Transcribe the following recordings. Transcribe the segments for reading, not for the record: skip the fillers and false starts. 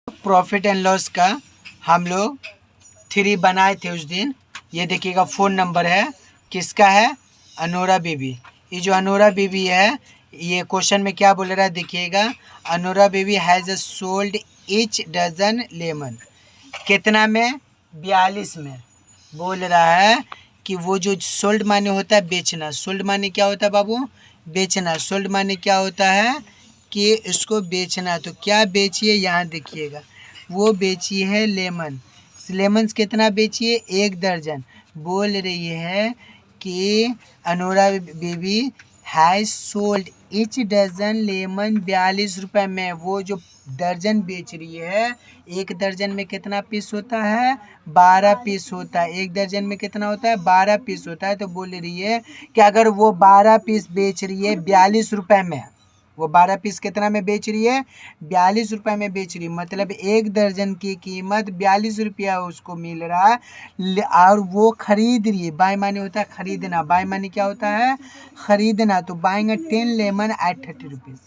Profit and loss का हम लोग 3 बनाए थे उस दिन। ये देखिएगा फ़ोन नंबर है, किसका है? अनोरा बीबी। ये जो अनोरा बीबी है, ये क्वेश्चन में क्या बोल रहा है देखिएगा। अनोरा बीबी has sold each dozen lemon. कितना में? 42 में। बोल रहा है कि वो जो सोल्ड माने होता है बेचना। सोल्ड माने क्या होता है बाबू? बेचना। सोल्ड माने क्या होता है कि इसको बेचना। तो क्या बेचिए यहाँ देखिएगा, वो बेची है लेमन। लेमन्स कितना बेचिए? 1 दर्जन। बोल रही है कि अनोरा baby has sold each dozen lemon 42 रुपये में। वो जो दर्जन बेच रही है, 1 दर्जन में कितना पीस होता है? 12 पीस होता है। 1 दर्जन में कितना होता है? 12 पीस होता है। तो बोल रही है कि अगर वो 12 पीस बेच रही है 42 रुपये में, वो 12 पीस कितना में बेच रही है? 42 रुपये में बेच रही है। मतलब 1 दर्जन की कीमत 42 रुपया उसको मिल रहा है और वो खरीद रही है। बाय मानी होता है खरीदना। बाय मानी क्या होता है? खरीदना। तो बाइंग 10 लेमन एट 30 रुपीज़।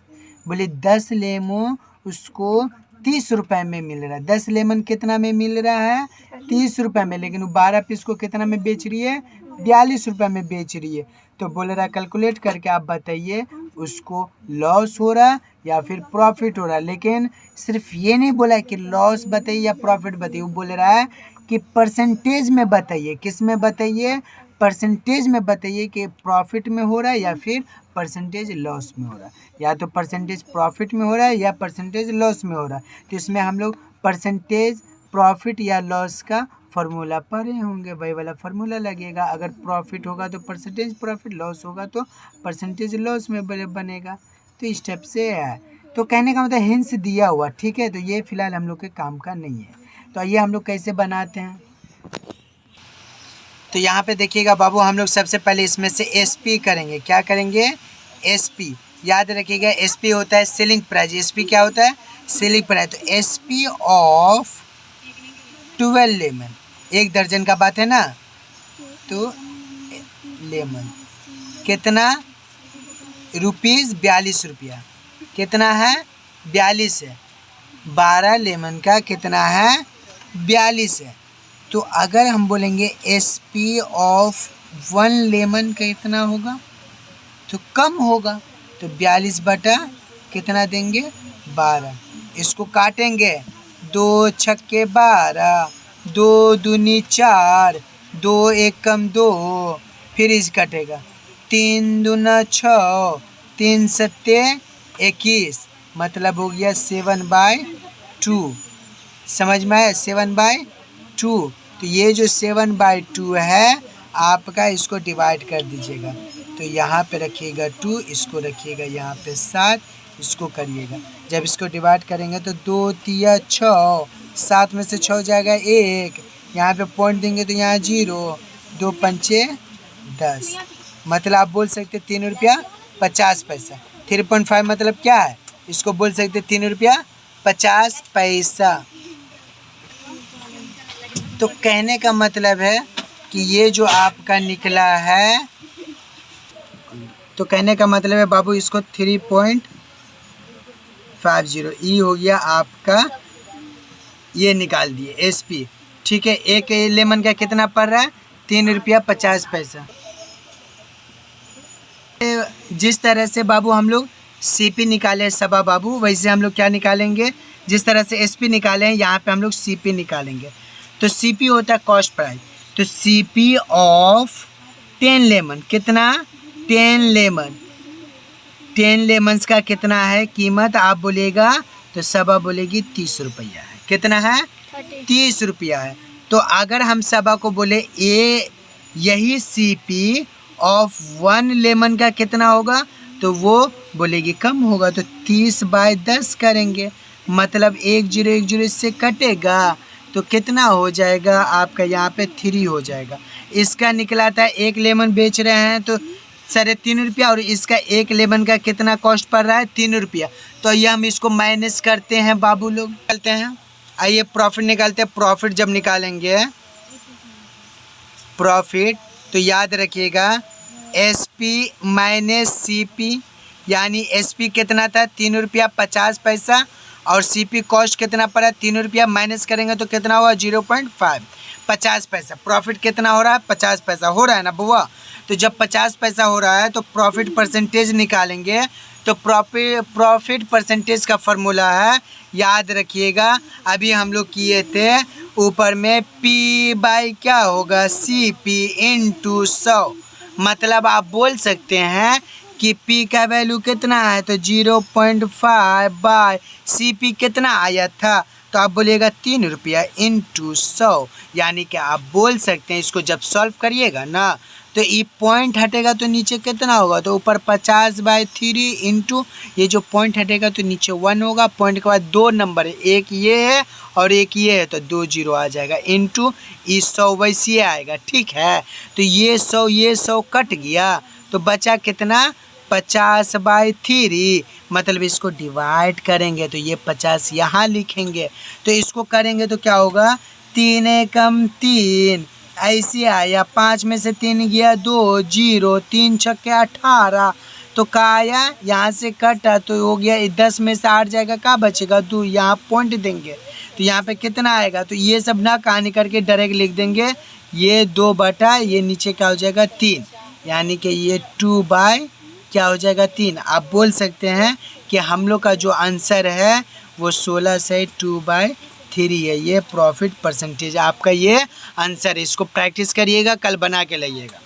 बोले 10 लेमो उसको 30 रुपये में मिल रहा है। 10 लेमन कितना में मिल रहा है? 30 रुपये में। लेकिन वो 12 पीस को कितना में बेच रही है? 42 रुपये में बेच रही है। तो बोल रहा है कैलकुलेट करके आप बताइए उसको लॉस हो रहा या फिर प्रॉफिट हो रहा। लेकिन सिर्फ ये नहीं बोला है कि लॉस बताइए या प्रॉफिट बताइए, वो बोल रहा है कि परसेंटेज में बताइए। किस में बताइए? परसेंटेज में बताइए कि प्रॉफिट में हो रहा है या फिर परसेंटेज लॉस में हो रहा है। या तो परसेंटेज प्रॉफिट में हो रहा है या परसेंटेज लॉस में हो रहा है। तो इसमें हम लोग परसेंटेज प्रॉफिट या लॉस का फार्मूला पढ़े होंगे, वही वाला फार्मूला लगेगा। अगर प्रॉफिट होगा तो परसेंटेज प्रॉफिट, लॉस होगा तो परसेंटेज लॉस में बनेगा। तो इस टाइप से है। तो कहने का मतलब हिंट्स दिया हुआ, ठीक है। तो ये फिलहाल हम लोग के काम का नहीं है। तो आइए हम लोग कैसे बनाते हैं। तो यहाँ पे देखिएगा बाबू, हम लोग सबसे पहले इसमें से एसपी करेंगे। क्या करेंगे? एसपी। याद रखिएगा एसपी होता है सेलिंग प्राइस। एसपी क्या होता है? Selling price. तो एसपी ऑफ 12 लेमन, 1 दर्जन का बात है ना। तो लेमन कितना? रुपीज़ 42 रुपया। कितना है? 42 है। 12 लेमन का कितना है? 42 है। तो अगर हम बोलेंगे एस पी ऑफ 1 लेमन का इतना होगा तो कम होगा। तो 42 बटा कितना देंगे? 12। इसको काटेंगे, 2 छक्के 12, 2 दूनी 4, 2 एकम 2, फिर इस कटेगा 3 दूना 6, 3 सत्ते 21, मतलब हो गया 7/2। समझ में आया? 7/2। तो ये जो 7/2 है आपका, इसको डिवाइड कर दीजिएगा। तो यहाँ पे रखिएगा 2, इसको रखिएगा यहाँ पे 7, इसको करिएगा। जब इसको डिवाइड करेंगे तो 2 तिया 6, 7 में से 6 जाएगा 1, यहाँ पे पॉइंट देंगे तो यहाँ 0, 2 पंचे 10। मतलब आप बोल सकते 3 रुपया 50 पैसा। 3.5 मतलब क्या है? इसको बोल सकते 3 रुपया 50 पैसा। तो कहने का मतलब है कि ये जो आपका निकला है, तो कहने का मतलब है बाबू इसको 3.50 ई हो गया आपका। ये निकाल दिए एसपी, ठीक है। 1 लेमन का कितना पड़ रहा है? 3 रुपया 50 पैसा। जिस तरह से बाबू हम लोग सीपी निकाले सबा बाबू, वैसे हम लोग क्या निकालेंगे? जिस तरह से एसपी निकाले हैं यहाँ पे हम लोग सीपी निकालेंगे। तो सीपी होता है कॉस्ट प्राइस। तो सीपी ऑफ 10 लेमन कितना? 10 लेमन। 10 लेमन्स का कितना है कीमत? आप बोलेगा तो सबा बोलेगी 30 रुपया है। कितना है? 30 रुपया है। तो अगर हम सबा को बोले यही सीपी ऑफ 1 लेमन का कितना होगा, तो वो बोलेगी कम होगा। तो 30/10 करेंगे, मतलब 1010 इससे कटेगा तो कितना हो जाएगा आपका? यहाँ पे 3 हो जाएगा। इसका निकला था 1 लेमन बेच रहे हैं तो 3.5 रुपया, और इसका 1 लेमन का कितना कॉस्ट पड़ रहा है? 3 रुपया। तो ये हम इसको माइनस करते हैं बाबू लोग, निकालते हैं। आइए प्रॉफिट निकालते हैं। प्रॉफिट जब निकालेंगे प्रॉफिट, तो याद रखिएगा S P minus C P, यानी एस पी कितना था? 3 रुपया 50 पैसा, और CP कॉस्ट कितना पड़ा 3 रुपया, माइनस करेंगे तो कितना हुआ 0.5, 50 पैसा। प्रॉफिट कितना हो रहा है 50 पैसा हो रहा है ना बुआ। तो जब 50 पैसा हो रहा है तो प्रॉफिट परसेंटेज निकालेंगे। तो प्रॉफिट परसेंटेज का फॉर्मूला है, याद रखिएगा, अभी हम लोग किए थे ऊपर में P बाई क्या होगा CP इंटू 100। मतलब आप बोल सकते हैं कि P का वैल्यू कितना है तो 0.5 बाय CP कितना आया था, तो आप बोलिएगा 3 रुपया इंटू 100। यानी कि आप बोल सकते हैं इसको जब सॉल्व करिएगा ना तो ये पॉइंट हटेगा तो नीचे कितना होगा, तो ऊपर 50/3 इंटू ये जो पॉइंट हटेगा तो नीचे 1 होगा। पॉइंट के बाद 2 नंबर है, एक ये है और एक ये है, तो 2 जीरो आ जाएगा इंटू ये 100 वैसे आएगा। ठीक है, तो ये 100 कट गया तो बचा कितना 50/3। मतलब इसको डिवाइड करेंगे तो ये 50 यहाँ लिखेंगे, तो इसको करेंगे तो क्या होगा 3 एकम 3 ऐसे आया, 5 में से 3 गया 2, 0, 3 छक्के 18, तो का आया यहाँ से कटा तो हो गया 10 में से 8 जाएगा, का बचेगा 2। यहाँ पॉइंट देंगे तो यहाँ पे कितना आएगा, तो ये सब ना कहानी करके डायरेक्ट लिख देंगे ये 2 बटा ये नीचे क्या हो जाएगा 3, यानी कि ये 2 बाय क्या हो जाएगा 3। आप बोल सकते हैं कि हम लोग का जो आंसर है वो 16 से 2/3 है। ये प्रॉफिट परसेंटेज आपका ये आंसर है। इसको प्रैक्टिस करिएगा, कल बना के लाइएगा।